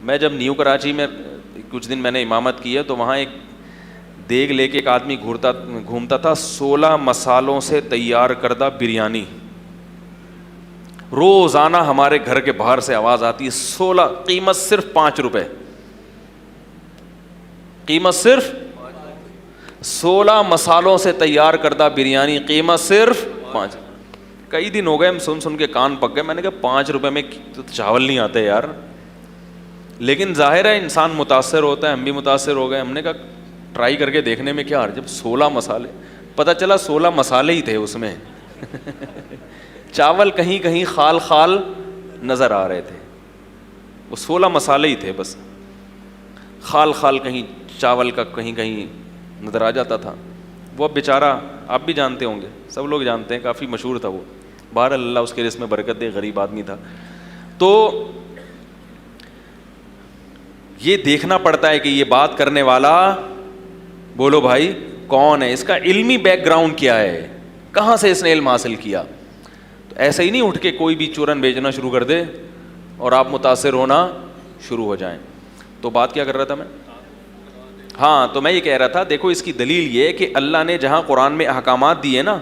میں جب نیو کراچی میں کچھ دن میں نے امامت کی ہے تو وہاں ایک دیگ لے کے ایک آدمی گھومتا تھا, 16 مسالوں سے تیار کردہ بریانی. روزانہ ہمارے گھر کے باہر سے آواز آتی ہے 16, قیمت صرف 5 روپے, قیمت صرف 16 مسالوں سے تیار کردہ بریانی, قیمت صرف 5. کئی دن ہو گئے ہم سن کے کان پک گئے. میں نے کہا 5 روپے میں چاول نہیں آتے یار. لیکن ظاہر ہے انسان متاثر ہوتا ہے, ہم بھی متاثر ہو گئے. ہم نے کہا ٹرائی کر کے دیکھنے میں کیا, جب 16 مسالے, پتہ چلا 16 مسالے ہی تھے اس میں. چاول کہیں کہیں خال خال نظر آ رہے تھے, وہ 16 مسالے ہی تھے بس, خال خال کہیں چاول کا کہیں کہیں نظر آ جاتا تھا. وہ بیچارہ آپ بھی جانتے ہوں گے, سب لوگ جانتے ہیں, کافی مشہور تھا وہ. بہرحال اللہ اس کے رزق میں برکت دے, غریب آدمی تھا. تو یہ دیکھنا پڑتا ہے کہ یہ بات کرنے والا, بولو بھائی, کون ہے, اس کا علمی بیک گراؤنڈ کیا ہے, کہاں سے اس نے علم حاصل کیا. تو ایسے ہی نہیں اٹھ کے کوئی بھی چورن بیچنا شروع کر دے اور آپ متاثر ہونا شروع ہو جائیں. تو بات کیا کر رہا تھا میں, ہاں, تو میں یہ کہہ رہا تھا, دیکھو اس کی دلیل یہ کہ اللہ نے جہاں قرآن میں احکامات دیے نا,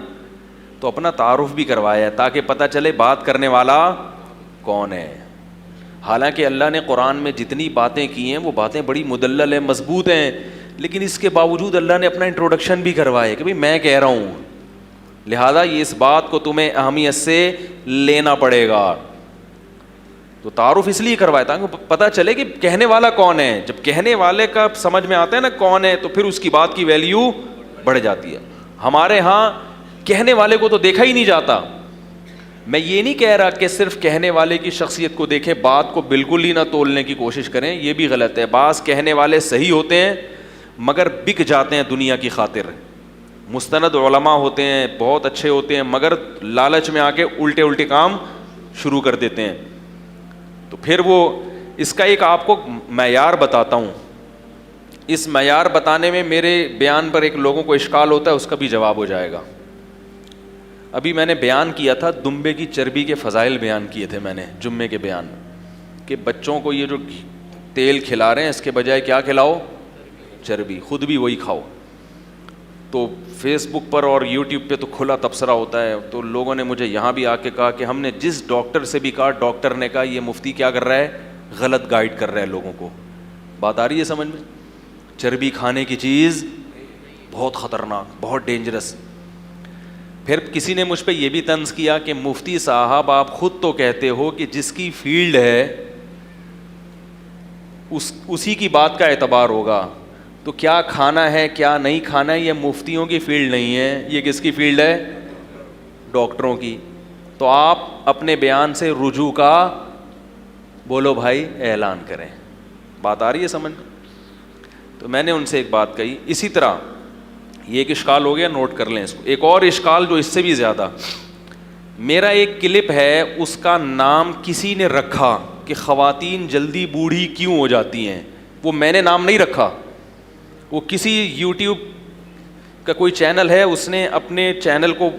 تو اپنا تعارف بھی کروایا ہے تاکہ پتہ چلے بات کرنے والا کون ہے. حالانکہ اللہ نے قرآن میں جتنی باتیں کی ہیں وہ باتیں بڑی مدلل ہیں, مضبوط ہیں, لیکن اس کے باوجود اللہ نے اپنا انٹروڈکشن بھی کروایا کہ بھئی میں کہہ رہا ہوں, لہذا یہ اس بات کو تمہیں اہمیت سے لینا پڑے گا. تو تعارف اس لیے کروایا تاکہ پتہ چلے کہ کہنے والا کون ہے. جب کہنے والے کا سمجھ میں آتا ہے نا کون ہے, تو پھر اس کی بات کی ویلیو بڑھ جاتی ہے. ہمارے ہاں کہنے والے کو تو دیکھا ہی نہیں جاتا. میں یہ نہیں کہہ رہا کہ صرف کہنے والے کی شخصیت کو دیکھیں, بات کو بالکل ہی نہ تولنے کی کوشش کریں, یہ بھی غلط ہے. بعض کہنے والے صحیح ہوتے ہیں مگر بک جاتے ہیں دنیا کی خاطر. مستند علماء ہوتے ہیں, بہت اچھے ہوتے ہیں, مگر لالچ میں آ کے الٹے کام شروع کر دیتے ہیں. تو پھر وہ اس کا ایک آپ کو معیار بتاتا ہوں. اس معیار بتانے میں میرے بیان پر ایک لوگوں کو اشکال ہوتا ہے, اس کا بھی جواب ہو جائے گا. ابھی میں نے بیان کیا تھا دمبے کی چربی کے فضائل بیان کیے تھے میں نے جمعے کے بیان میں, کہ بچوں کو یہ جو تیل کھلا رہے ہیں اس کے بجائے کیا کھلاؤ, چربی, خود بھی وہی کھاؤ. تو فیس بک پر اور یوٹیوب پہ تو کھلا تبصرہ ہوتا ہے. تو لوگوں نے مجھے یہاں بھی آ کے کہا کہ ہم نے جس ڈاکٹر سے بھی کہا, ڈاکٹر نے کہا یہ مفتی کیا کر رہا ہے, غلط گائیڈ کر رہا ہے لوگوں کو. بات آ رہی ہے سمجھ میں؟ چربی کھانے کی چیز بہت خطرناک, بہت ڈینجرس. پھر کسی نے مجھ پہ یہ بھی طنز کیا کہ مفتی صاحب آپ خود تو کہتے ہو کہ جس کی فیلڈ ہے اسی کی بات کا اعتبار ہوگا, تو کیا کھانا ہے کیا نہیں کھانا ہے یہ مفتیوں کی فیلڈ نہیں ہے, یہ کس کی فیلڈ ہے, ڈاکٹروں کی. تو آپ اپنے بیان سے رجوع کا, بولو بھائی, اعلان کریں. بات آ رہی ہے سمجھ؟ تو میں نے ان سے ایک بات کہی. اسی طرح یہ ایک اشکال ہو گیا, نوٹ کر لیں اس کو. ایک اور اشکال جو اس سے بھی زیادہ, میرا ایک کلپ ہے, اس کا نام کسی نے رکھا کہ خواتین جلدی بوڑھی کیوں ہو جاتی ہیں. وہ میں نے نام نہیں رکھا, وہ کسی یوٹیوب کا کوئی چینل ہے, اس نے اپنے چینل کو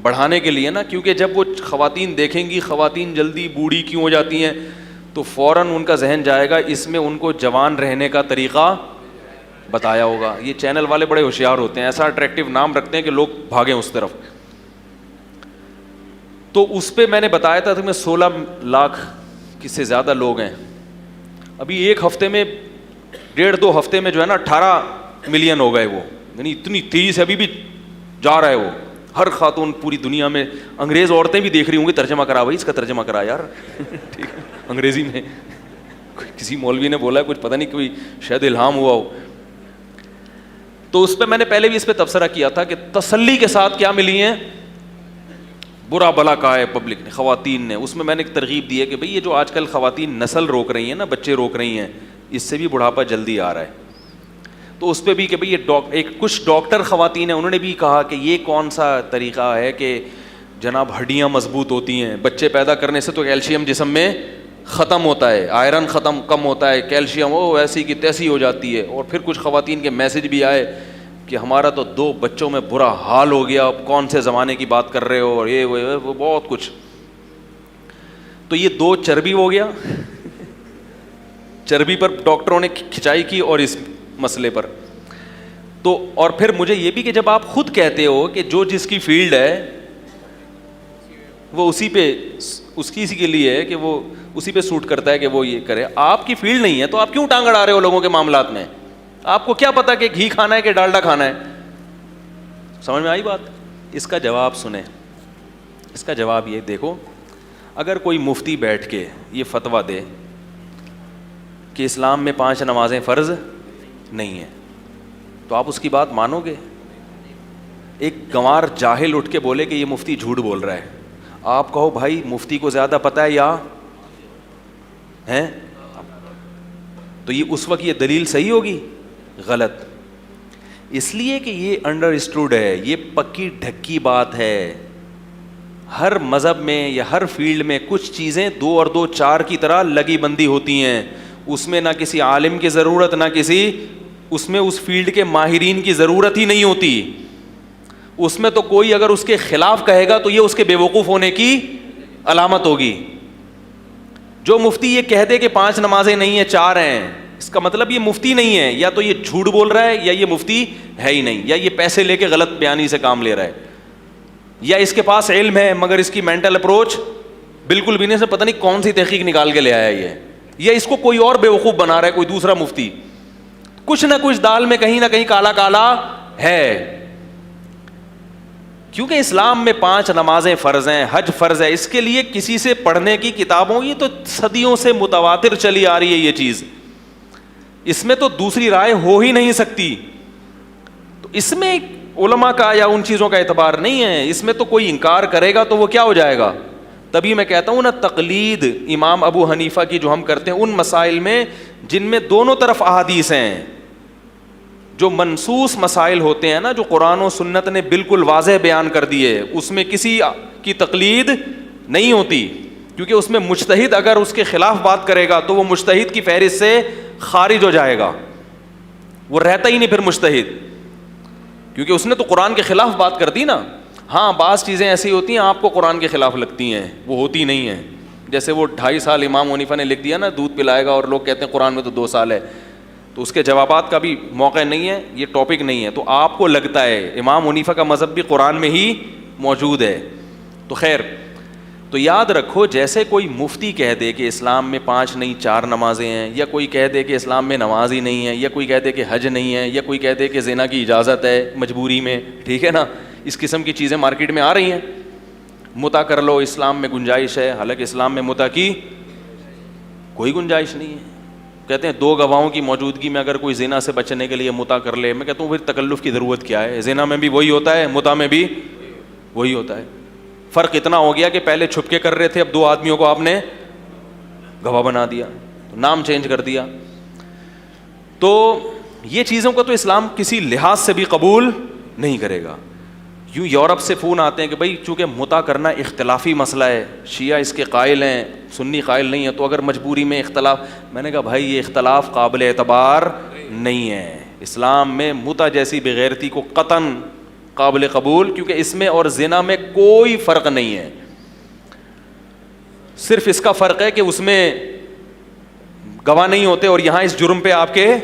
بڑھانے کے لیے نا, کیونکہ جب وہ خواتین دیکھیں گی خواتین جلدی بوڑھی کیوں ہو جاتی ہیں تو فوراً ان کا ذہن جائے گا اس میں ان کو جوان رہنے کا طریقہ بتایا ہوگا. یہ چینل والے بڑے ہوشیار ہوتے ہیں, ایسا اٹریکٹیو نام رکھتے ہیں کہ لوگ بھاگیں اس طرف. تو اس پہ میں نے بتایا تھا کہ 16 لاکھ کس سے زیادہ لوگ ہیں. ابھی ایک ہفتے میں 1.5-2 ہفتے میں جو ہے نا 18 ملین ہو گئے وہ, یعنی اتنی تیزی سے ابھی بھی جا رہا ہے وہ. ہر خاتون پوری دنیا میں, انگریز عورتیں بھی دیکھ رہی ہوں گی, ترجمہ کرا بھائی, اس کا ترجمہ کرا یار, ٹھیک ہے, انگریزی میں. کسی مولوی نے بولا ہے کچھ, پتہ نہیں کوئی شاید الہام ہوا ہو. تو اس پہ میں نے پہلے بھی اس پہ تبصرہ کیا تھا کہ تسلی کے ساتھ کیا ملی ہیں, برا بلا کہا ہے پبلک نے, خواتین نے. اس میں میں نے ایک ترغیب دی ہے کہ بھئی یہ جو آج کل خواتین نسل روک رہی ہیں نا, بچے روک رہی ہیں, اس سے بھی بڑھاپا جلدی آ رہا ہے. تو اس پہ بھی کہ بھئی یہ ایک کچھ ڈاکٹر خواتین ہیں, انہوں نے بھی کہا کہ یہ کون سا طریقہ ہے کہ جناب ہڈیاں مضبوط ہوتی ہیں, بچے پیدا کرنے سے تو کیلشیم جسم میں ختم ہوتا ہے, آئرن کم ہوتا ہے, کیلشیم وہ ایسی کی تیسی ہو جاتی ہے. اور پھر کچھ خواتین کے میسج بھی آئے کہ ہمارا تو 2 بچوں میں برا حال ہو گیا, اب کون سے زمانے کی بات کر رہے ہو, اور یہ وہ بہت کچھ. تو یہ 2 چربی ہو گیا, چربی پر ڈاکٹروں نے کھنچائی کی اور اس مسئلے پر. تو اور پھر مجھے یہ بھی کہ جب آپ خود کہتے ہو کہ جو جس کی فیلڈ ہے وہ اسی پہ اس کی اسی کے لیے ہے کہ وہ اسی پہ سوٹ کرتا ہے کہ وہ یہ کرے, آپ کی فیلڈ نہیں ہے تو آپ کیوں ٹانگ اڑا رہے ہو لوگوں کے معاملات میں؟ آپ کو کیا پتا کہ گھی کھانا ہے کہ ڈالڈا کھانا ہے؟ سمجھ میں آئی بات؟ اس کا جواب سنیں, اس کا جواب یہ دیکھو, اگر کوئی مفتی بیٹھ کے یہ فتویٰ دے کہ اسلام میں 5 نمازیں فرض نہیں ہیں تو آپ اس کی بات مانو گے؟ ایک گنوار جاہل اٹھ کے بولے کہ یہ مفتی جھوٹ بول رہا ہے, آپ کہو بھائی مفتی کو زیادہ پتہ ہے یا ہیں؟ تو یہ اس وقت یہ دلیل صحیح ہوگی؟ غلط. اس لیے کہ یہ انڈر اسٹوڈ ہے, یہ پکی ڈھکی بات ہے. ہر مذہب میں یا ہر فیلڈ میں کچھ چیزیں 2 اور 2 4 کی طرح لگی بندی ہوتی ہیں, اس میں نہ کسی عالم کی ضرورت نہ کسی اس میں اس فیلڈ کے ماہرین کی ضرورت ہی نہیں ہوتی. اس میں تو کوئی اگر اس کے خلاف کہے گا تو یہ اس کے بے وقوف ہونے کی علامت ہوگی. جو مفتی یہ کہہ دے کہ 5 نمازیں نہیں ہیں 4 ہیں, اس کا مطلب یہ مفتی نہیں ہے, یا تو یہ جھوٹ بول رہا ہے یا یہ مفتی ہے ہی نہیں, یا یہ پیسے لے کے غلط بیانی سے کام لے رہا ہے, یا اس کے پاس علم ہے مگر اس کی مینٹل اپروچ بالکل بھی نہیں, سے پتہ نہیں کون سی تحقیق نکال کے لے آیا یہ, یا اس کو کوئی اور بیوقوف بنا رہا ہے کوئی دوسرا مفتی. کچھ نہ کچھ دال میں کہیں نہ کہیں کالا کالا ہے. کیونکہ اسلام میں 5 نمازیں فرض ہیں, حج فرض ہے, اس کے لیے کسی سے پڑھنے کی کتابوں کی تو صدیوں سے متواتر چلی آ رہی ہے یہ چیز, اس میں تو دوسری رائے ہو ہی نہیں سکتی. تو اس میں علماء کا یا ان چیزوں کا اعتبار نہیں ہے, اس میں تو کوئی انکار کرے گا تو وہ کیا ہو جائے گا. تبھی میں کہتا ہوں نا, تقلید امام ابو حنیفہ کی جو ہم کرتے ہیں ان مسائل میں جن میں دونوں طرف احادیث ہیں, جو منصوص مسائل ہوتے ہیں نا, جو قرآن و سنت نے بالکل واضح بیان کر دیے, اس میں کسی کی تقلید نہیں ہوتی, کیونکہ اس میں مجتہد اگر اس کے خلاف بات کرے گا تو وہ مجتہد کی فہرست سے خارج ہو جائے گا, وہ رہتا ہی نہیں پھر مجتہد, کیونکہ اس نے تو قرآن کے خلاف بات کر دی نا. ہاں بعض چیزیں ایسی ہوتی ہیں آپ کو قرآن کے خلاف لگتی ہیں, وہ ہوتی نہیں ہیں, جیسے وہ 2.5 سال امام حنیفہ نے لکھ دیا نا دودھ پلائے گا, اور لوگ کہتے ہیں قرآن میں تو 2 سال ہے, تو اس کے جوابات کا بھی موقع نہیں ہے, یہ ٹاپک نہیں ہے. تو آپ کو لگتا ہے امام حنیفہ کا مذہب بھی قرآن میں ہی موجود ہے. تو خیر, تو یاد رکھو, جیسے کوئی مفتی کہہ دے کہ اسلام میں 5 نہیں 4 نمازیں ہیں, یا کوئی کہہ دے کہ اسلام میں نماز ہی نہیں ہے, یا کوئی کہہ دے کہ حج نہیں ہے, یا کوئی کہہ دے کہ زنا کی اجازت ہے مجبوری میں, ٹھیک ہے نا, اس قسم کی چیزیں مارکیٹ میں آ رہی ہیں. متع کر لو, اسلام میں گنجائش ہے, حالانکہ اسلام میں متع کی کوئی گنجائش نہیں ہے. کہتے ہیں 2 گواہوں کی موجودگی میں اگر کوئی زنا سے بچنے کے لیے متع کر لے, میں کہتا ہوں پھر تکلف کی ضرورت کیا ہے؟ زنا میں بھی وہی ہوتا ہے, متع میں بھی وہی ہوتا ہے. فرق اتنا ہو گیا کہ پہلے چھپ کے کر رہے تھے, اب 2 آدمیوں کو آپ نے گواہ بنا دیا, تو نام چینج کر دیا. تو یہ چیزوں کو تو اسلام کسی لحاظ سے بھی قبول نہیں کرے گا. یوں یورپ سے فون آتے ہیں کہ بھائی چونکہ متع کرنا اختلافی مسئلہ ہے, شیعہ اس کے قائل ہیں, سنی قائل نہیں ہے, تو اگر مجبوری میں اختلاف, میں نے کہا بھائی یہ اختلاف قابل اعتبار نہیں ہے. اسلام میں متع جیسی بغیرتی کو قطعاً قابل قبول, کیونکہ اس میں اور زنا میں کوئی فرق نہیں ہے. صرف اس کا فرق ہے کہ اس میں گواہ نہیں ہوتے اور یہاں اس جرم پہ آپ کے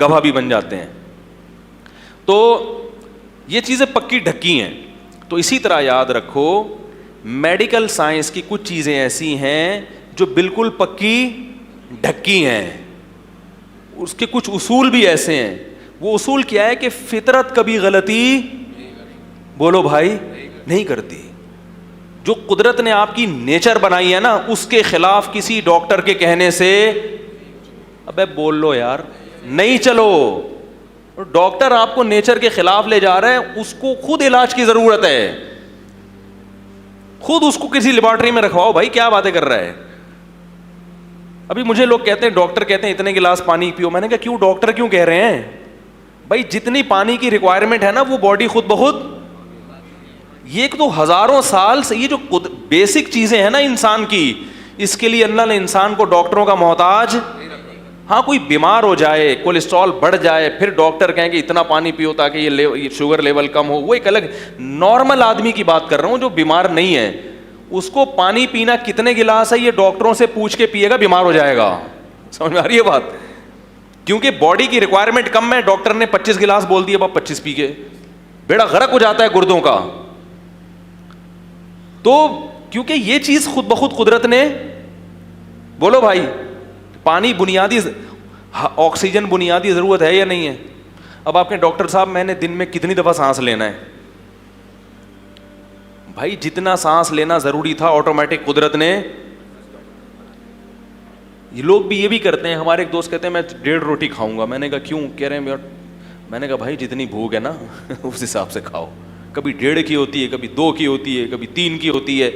گواہ بھی بن جاتے ہیں. تو یہ چیزیں پکی ڈھکی ہیں. تو اسی طرح یاد رکھو, میڈیکل سائنس کی کچھ چیزیں ایسی ہیں جو بالکل پکی ڈھکی ہیں, اس کے کچھ اصول بھی ایسے ہیں. وہ اصول کیا ہے کہ فطرت کبھی غلطی, بولو بھائی, نہیں کرتی. جو قدرت نے آپ کی نیچر بنائی ہے نا, اس کے خلاف کسی ڈاکٹر کے کہنے سے, ابے بول لو یار, نہیں چلو. ڈاکٹر آپ کو نیچر کے خلاف لے جا رہا ہے, اس کو خود علاج کی ضرورت ہے, خود اس کو کسی لیبارٹری میں رکھواؤ. بھائی کیا باتیں کر رہا ہے؟ ابھی مجھے لوگ کہتے ہیں, ڈاکٹر کہتے ہیں اتنے گلاس پانی پیو. میں نے کہا کیوں ڈاکٹر کیوں کہہ رہے ہیں؟ بھائی جتنی پانی کی ریکوائرمنٹ ہے نا, وہ باڈی خود بخود, یہ تو ہزاروں سال سے یہ جو بیسک چیزیں ہیں نا انسان کی, اس کے لیے اللہ نے انسان کو ڈاکٹروں کا محتاج. ہاں کوئی بیمار ہو جائے, کولیسٹرول بڑھ جائے, پھر ڈاکٹر کہیں کہ اتنا پانی پیو تاکہ یہ شوگر لیول کم ہو, وہ ایک الگ. نارمل آدمی کی بات کر رہا ہوں جو بیمار نہیں ہے, اس کو پانی پینا کتنے گلاس ہے یہ ڈاکٹروں سے پوچھ کے پیے گا, بیمار ہو جائے گا. سمجھ میں آ رہی ہے بات؟ کیونکہ باڈی کی ریکوائرمنٹ کم ہے, ڈاکٹر نے 25 گلاس بول دیا, اب 25 پی کے بیڑا غرق ہو جاتا ہے گردوں کا. تو کیونکہ یہ چیز خود بخود قدرت نے, بولو بھائی, پانی بنیادی, آکسیجن بنیادی ضرورت ہے یا نہیں ہے؟ اب آپ کے ڈاکٹر صاحب میں نے دن میں کتنی دفعہ سانس لینا ہے؟ بھائی جتنا سانس لینا ضروری تھا آٹومیٹک قدرت نے. یہ لوگ بھی یہ بھی کرتے ہیں. ہمارے ایک دوست کہتے ہیں میں 1.5 روٹی کھاؤں گا. میں نے کہا کیوں؟ کہہ رہے ہیں میں نے کہا بھائی جتنی بھوک ہے نا اس حساب سے کھاؤ. کبھی 1.5 کی ہوتی ہے, کبھی 2 کی ہوتی ہے, کبھی 3 کی ہوتی ہے.